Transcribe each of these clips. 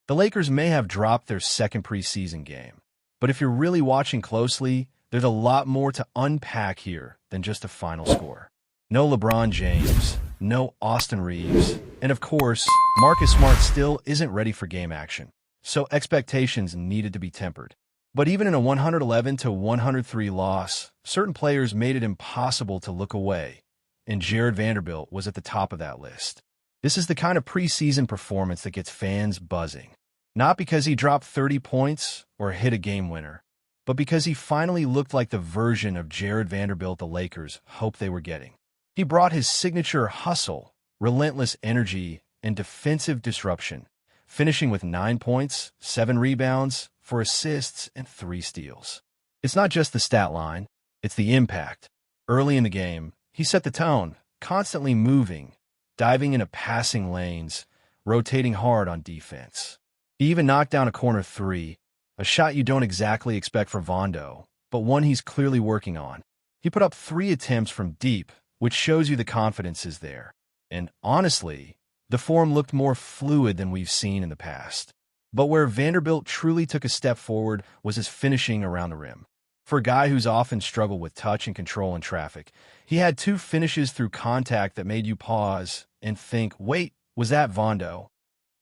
The Lakers may have dropped their second preseason game, but if you're really watching closely, there's a lot more to unpack here than just a final score. No LeBron James, no Austin Reeves, and of course, Marcus Smart still isn't ready for game action, so expectations needed to be tempered. But even in a 111-103 loss, certain players made it impossible to look away, and Jared Vanderbilt was at the top of that list. This is the kind of preseason performance that gets fans buzzing. Not because he dropped 30 points or hit a game winner, but because he finally looked like the version of Jared Vanderbilt the Lakers hoped they were getting. He brought his signature hustle, relentless energy, and defensive disruption, finishing with 9 points, 7 rebounds, 4 assists, and 3 steals. It's not just the stat line, it's the impact. Early in the game, he set the tone, constantly moving, diving into passing lanes, rotating hard on defense. He even knocked down a corner 3, a shot you don't exactly expect from Vondo, but one he's clearly working on. He put up 3 attempts from deep, which shows you the confidence is there. And honestly, the form looked more fluid than we've seen in the past. But where Vanderbilt truly took a step forward was his finishing around the rim. For a guy who's often struggled with touch and control in traffic, he had 2 finishes through contact that made you pause and think, wait, was that Vondo?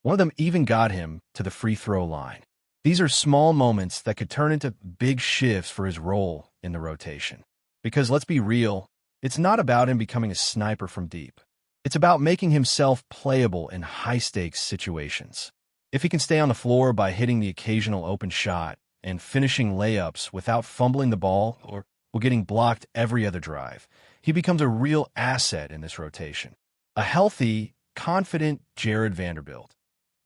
One of them even got him to the free throw line. These are small moments that could turn into big shifts for his role in the rotation. Because let's be real, it's not about him becoming a sniper from deep. It's about making himself playable in high-stakes situations. If he can stay on the floor by hitting the occasional open shot and finishing layups without fumbling the ball or getting blocked every other drive, he becomes a real asset in this rotation. A healthy, confident Jared Vanderbilt,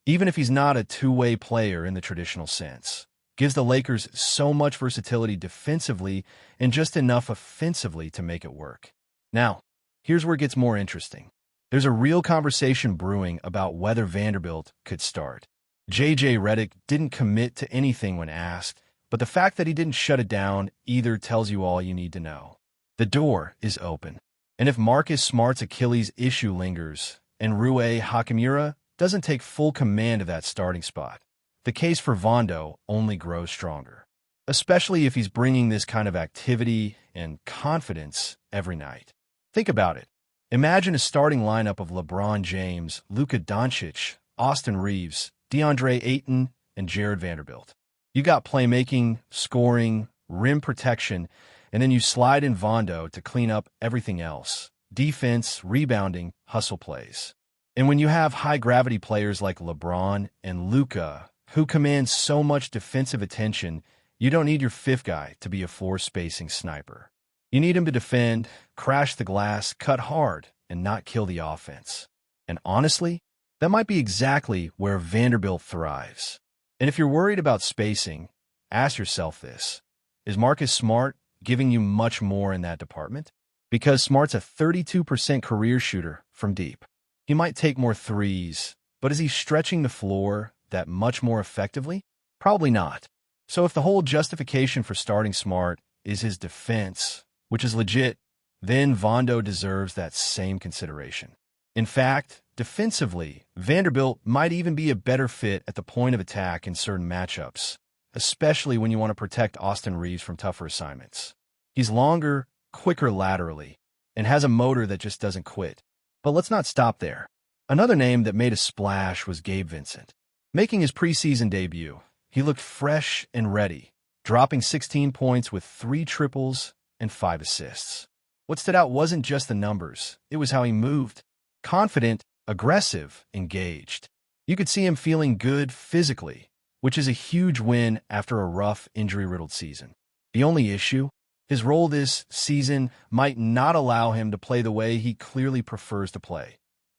even if he's not a two-way player in the traditional sense, gives the Lakers so much versatility defensively and just enough offensively to make it work. Now, here's where it gets more interesting. There's a real conversation brewing about whether Vanderbilt could start. J.J. Redick didn't commit to anything when asked, but the fact that he didn't shut it down either tells you all you need to know. The door is open. And if Marcus Smart's Achilles issue lingers and Rui Hachimura doesn't take full command of that starting spot, the case for Vondo only grows stronger, especially if he's bringing this kind of activity and confidence every night. Think about it. Imagine a starting lineup of LeBron James, Luka Doncic, Austin Reeves, DeAndre Ayton, and Jared Vanderbilt. You got playmaking, scoring, rim protection, and then you slide in Vondo to clean up everything else. Defense, rebounding, hustle plays. And when you have high-gravity players like LeBron and Luka, who command so much defensive attention, you don't need your fifth guy to be a floor-spacing sniper. You need him to defend, crash the glass, cut hard, and not kill the offense. And honestly, that might be exactly where Vanderbilt thrives. And if you're worried about spacing, ask yourself this. Is Marcus Smart giving you much more in that department? Because Smart's a 32% career shooter from deep. He might take more threes, but is he stretching the floor that much more effectively? Probably not. So if the whole justification for starting Smart is his defense, which is legit, then Vondo deserves that same consideration. In fact, defensively, Vanderbilt might even be a better fit at the point of attack in certain matchups, especially when you want to protect Austin Reeves from tougher assignments. He's longer, quicker laterally, and has a motor that just doesn't quit. But let's not stop there. Another name that made a splash was Gabe Vincent. Making his preseason debut, he looked fresh and ready, dropping 16 points with 3 triples and 5 assists. What stood out wasn't just the numbers, it was how he moved. Confident, aggressive, engaged. You could see him feeling good physically, which is a huge win after a rough, injury-riddled season. The only issue? His role this season might not allow him to play the way he clearly prefers to play,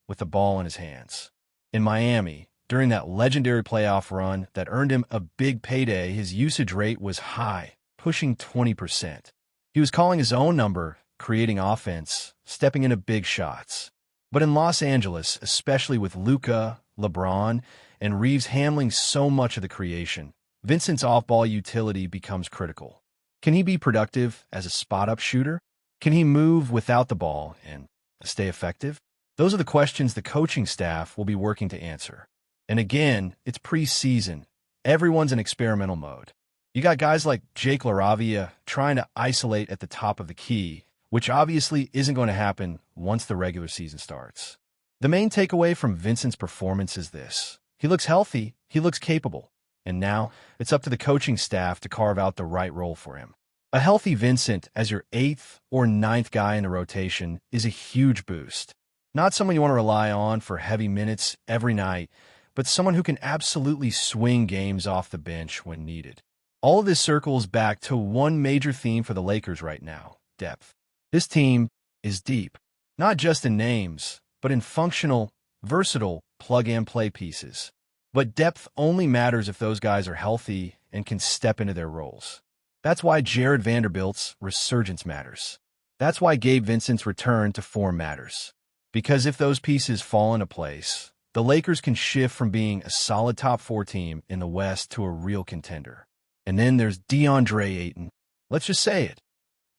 with the ball in his hands. In Miami, during that legendary playoff run that earned him a big payday, his usage rate was high, pushing 20%. He was calling his own number, creating offense, stepping into big shots. But in Los Angeles, especially with Luka, LeBron, and Reeves handling so much of the creation, Vincent's off-ball utility becomes critical. Can he be productive as a spot-up shooter? Can he move without the ball and stay effective? Those are the questions the coaching staff will be working to answer. And again, it's preseason. Everyone's in experimental mode. You got guys like Jake LaRavia trying to isolate at the top of the key, which obviously isn't going to happen once the regular season starts. The main takeaway from Vincent's performance is this. He looks healthy, he looks capable, and now it's up to the coaching staff to carve out the right role for him. A healthy Vincent as your 8th or 9th guy in the rotation is a huge boost. Not someone you want to rely on for heavy minutes every night, but someone who can absolutely swing games off the bench when needed. All of this circles back to one major theme for the Lakers right now: depth. This team is deep, not just in names, but in functional, versatile, plug-and-play pieces. But depth only matters if those guys are healthy and can step into their roles. That's why Jared Vanderbilt's resurgence matters. That's why Gabe Vincent's return to form matters. Because if those pieces fall into place, the Lakers can shift from being a solid top 4 team in the West to a real contender. And then there's DeAndre Ayton. Let's just say it.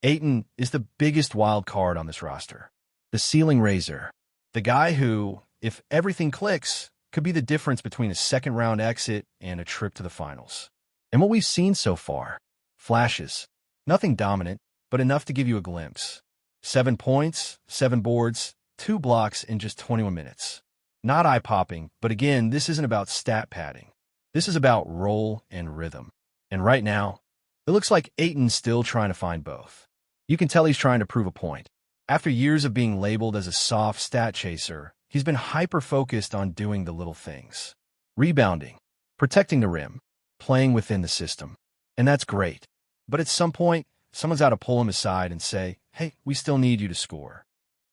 Ayton is the biggest wild card on this roster. The ceiling raiser. The guy who, if everything clicks, could be the difference between a second-round exit and a trip to the finals. And what we've seen so far: flashes. Nothing dominant, but enough to give you a glimpse. 7 points, 7 boards, 2 blocks in just 21 minutes. Not eye-popping, but again, this isn't about stat padding. This is about role and rhythm. And right now, it looks like Ayton's still trying to find both. You can tell he's trying to prove a point. After years of being labeled as a soft stat chaser, he's been hyper-focused on doing the little things. Rebounding, protecting the rim, playing within the system. And that's great. But at some point, someone's got to pull him aside and say, hey, we still need you to score.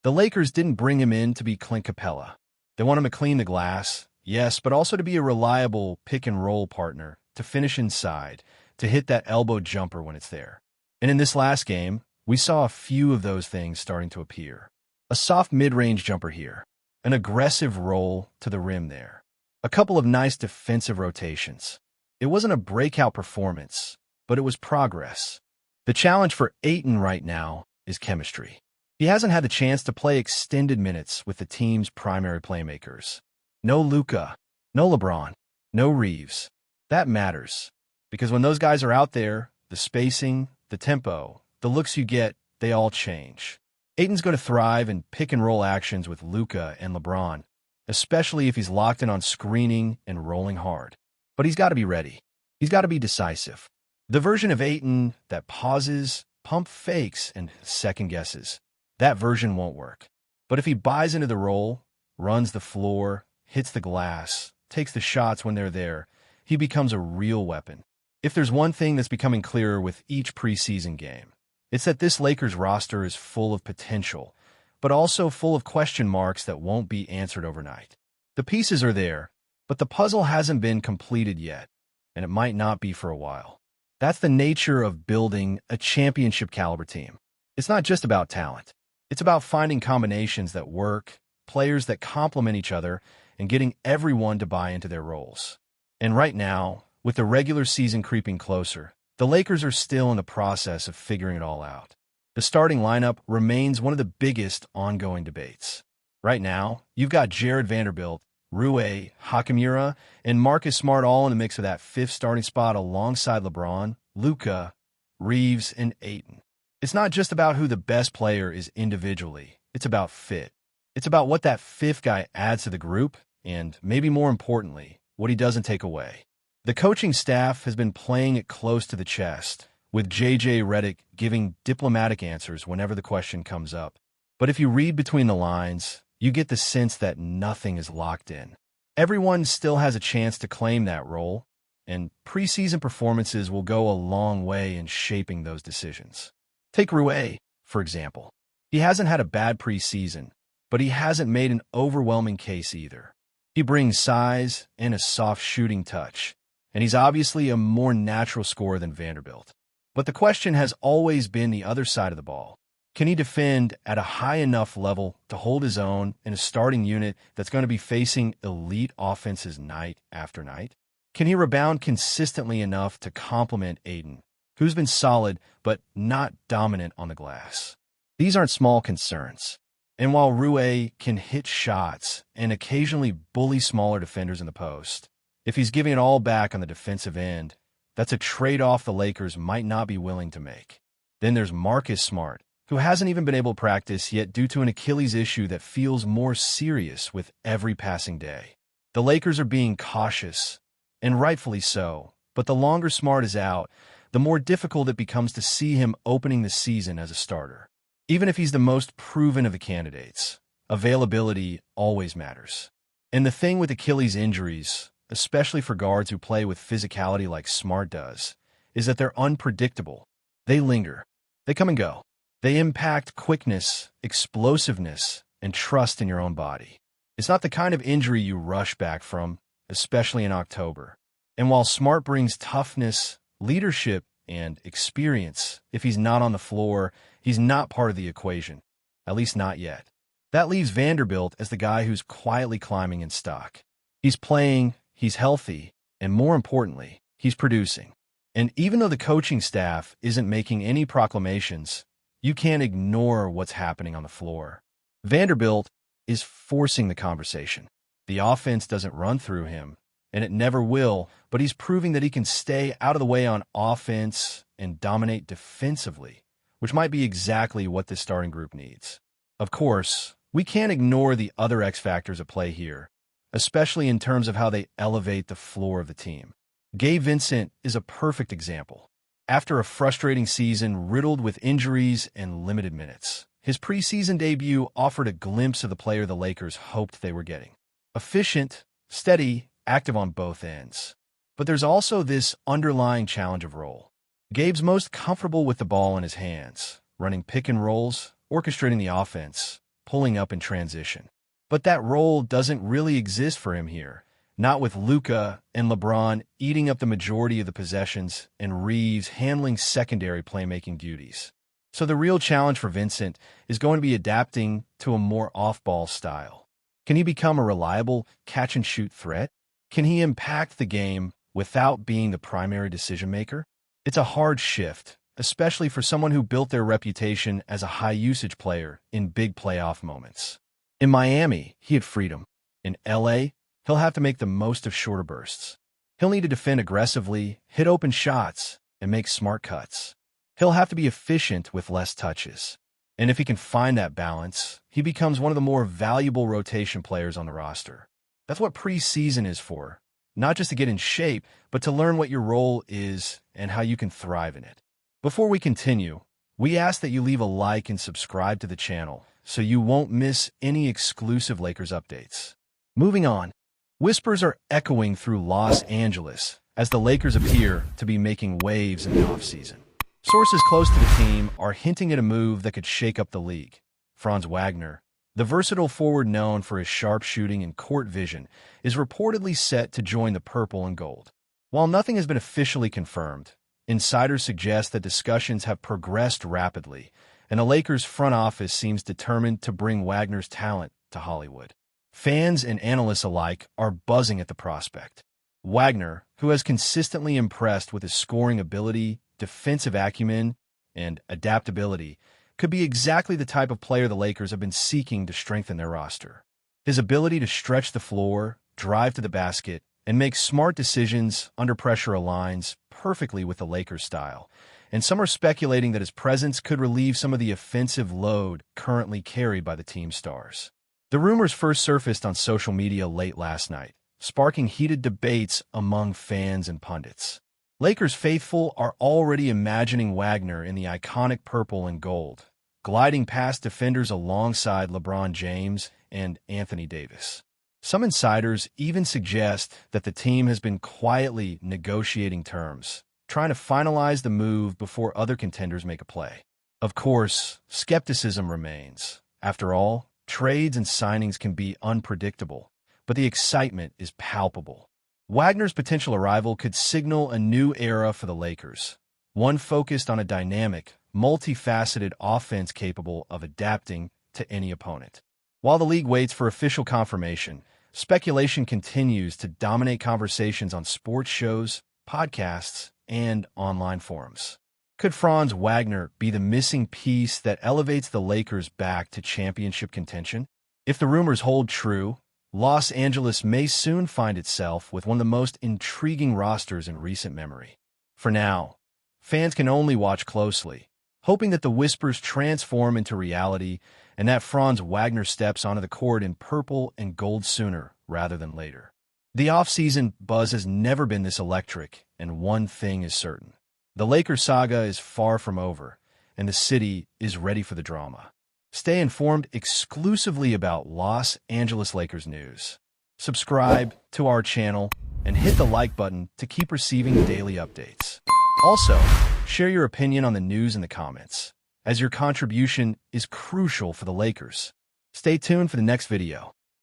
The Lakers didn't bring him in to be Clint Capella. They want him to clean the glass, yes, but also to be a reliable pick-and-roll partner, to finish inside, to hit that elbow jumper when it's there. And in this last game, we saw a few of those things starting to appear. A soft mid-range jumper here, an aggressive roll to the rim there, a couple of nice defensive rotations. It wasn't a breakout performance, but it was progress. The challenge for Ayton right now is chemistry. He hasn't had the chance to play extended minutes with the team's primary playmakers. No Luka, no LeBron, no Reeves. That matters, because when those guys are out there, the spacing, the tempo, the looks you get, they all change. Ayton's going to thrive in pick-and-roll actions with Luka and LeBron, especially if he's locked in on screening and rolling hard. But he's got to be ready. He's got to be decisive. The version of Ayton that pauses, pump fakes, and second guesses, that version won't work. But if he buys into the role, runs the floor, hits the glass, takes the shots when they're there, he becomes a real weapon. If there's one thing that's becoming clearer with each preseason game, it's that this Lakers roster is full of potential, but also full of question marks that won't be answered overnight. The pieces are there, but the puzzle hasn't been completed yet, and it might not be for a while. That's the nature of building a championship-caliber team. It's not just about talent. It's about finding combinations that work, players that complement each other, and getting everyone to buy into their roles. And right now, with the regular season creeping closer, the Lakers are still in the process of figuring it all out. The starting lineup remains one of the biggest ongoing debates. Right now, you've got Jared Vanderbilt, Rui Hachimura, and Marcus Smart all in the mix of that 5th starting spot alongside LeBron, Luka, Reeves, and Ayton. It's not just about who the best player is individually. It's about fit. It's about what that 5th guy adds to the group, and, maybe more importantly, what he doesn't take away. The coaching staff has been playing it close to the chest, with J.J. Redick giving diplomatic answers whenever the question comes up. But if you read between the lines, you get the sense that nothing is locked in. Everyone still has a chance to claim that role, and preseason performances will go a long way in shaping those decisions. Take Rui, for example. He hasn't had a bad preseason, but he hasn't made an overwhelming case either. He brings size and a soft shooting touch, and he's obviously a more natural scorer than Vanderbilt. But the question has always been the other side of the ball. Can he defend at a high enough level to hold his own in a starting unit that's going to be facing elite offenses night after night? Can he rebound consistently enough to complement Ayton, who's been solid but not dominant on the glass? These aren't small concerns. And while Rue can hit shots and occasionally bully smaller defenders in the post, if he's giving it all back on the defensive end, that's a trade-off the Lakers might not be willing to make. Then there's Marcus Smart, who hasn't even been able to practice yet due to an Achilles issue that feels more serious with every passing day. The Lakers are being cautious, and rightfully so, but the longer Smart is out, the more difficult it becomes to see him opening the season as a starter. Even if he's the most proven of the candidates, availability always matters. And the thing with Achilles injuries, especially for guards who play with physicality like Smart does, is that they're unpredictable. They linger. They come and go. They impact quickness, explosiveness, and trust in your own body. It's not the kind of injury you rush back from, especially in October. And while Smart brings toughness, leadership, and experience, if he's not on the floor, he's not part of the equation, at least not yet. That leaves Vanderbilt as the guy who's quietly climbing in stock. He's playing, he's healthy, and more importantly, he's producing. And even though the coaching staff isn't making any proclamations, you can't ignore what's happening on the floor. Vanderbilt is forcing the conversation. The offense doesn't run through him, and it never will, but he's proving that he can stay out of the way on offense and dominate defensively, which might be exactly what this starting group needs. Of course, we can't ignore the other X factors at play here, especially in terms of how they elevate the floor of the team. Gabe Vincent is a perfect example. After a frustrating season riddled with injuries and limited minutes, his preseason debut offered a glimpse of the player the Lakers hoped they were getting. Efficient, steady, active on both ends. But there's also this underlying challenge of role. Gabe's most comfortable with the ball in his hands, running pick and rolls, orchestrating the offense, pulling up in transition. But that role doesn't really exist for him here, not with Luka and LeBron eating up the majority of the possessions and Reeves handling secondary playmaking duties. So the real challenge for Vincent is going to be adapting to a more off-ball style. Can he become a reliable catch-and-shoot threat? Can he impact the game without being the primary decision-maker? It's a hard shift, especially for someone who built their reputation as a high-usage player in big playoff moments. In Miami, he had freedom. In LA, he'll have to make the most of shorter bursts. He'll need to defend aggressively, hit open shots, and make smart cuts. He'll have to be efficient with less touches. And if he can find that balance, he becomes one of the more valuable rotation players on the roster. That's what preseason is for, not just to get in shape, but to learn what your role is and how you can thrive in it. Before we continue, we ask that you leave a like and subscribe to the channel so you won't miss any exclusive Lakers updates. Moving on, whispers are echoing through Los Angeles as the Lakers appear to be making waves in the offseason. Sources close to the team are hinting at a move that could shake up the league. Fran Wagner, the versatile forward known for his sharp shooting and court vision, is reportedly set to join the purple and gold. While nothing has been officially confirmed, insiders suggest that discussions have progressed rapidly, and the Lakers front office seems determined to bring Wagner's talent to Hollywood. Fans and analysts alike are buzzing at the prospect. Wagner, who has consistently impressed with his scoring ability, defensive acumen, and adaptability, could be exactly the type of player the Lakers have been seeking to strengthen their roster. His ability to stretch the floor, drive to the basket, and make smart decisions under pressure aligns perfectly with the Lakers' style, and some are speculating that his presence could relieve some of the offensive load currently carried by the team's stars. The rumors first surfaced on social media late last night, sparking heated debates among fans and pundits. Lakers faithful are already imagining Wagner in the iconic purple and gold, gliding past defenders alongside LeBron James and Anthony Davis. Some insiders even suggest that the team has been quietly negotiating terms, trying to finalize the move before other contenders make a play. Of course, skepticism remains. After all, trades and signings can be unpredictable, but the excitement is palpable. Wagner's potential arrival could signal a new era for the Lakers, one focused on a dynamic, multifaceted offense capable of adapting to any opponent. While the league waits for official confirmation, speculation continues to dominate conversations on sports shows, podcasts, and online forums. Could Fran Wagner be the missing piece that elevates the Lakers back to championship contention? If the rumors hold true, Los Angeles may soon find itself with one of the most intriguing rosters in recent memory. For now, fans can only watch closely, hoping that the whispers transform into reality and that Fran Wagner steps onto the court in purple and gold sooner rather than later. The offseason buzz has never been this electric, and one thing is certain. The Lakers saga is far from over, and the city is ready for the drama. Stay informed exclusively about Los Angeles Lakers news. Subscribe to our channel and hit the like button to keep receiving daily updates. Also, share your opinion on the news in the comments, as your contribution is crucial for the Lakers. Stay tuned for the next video.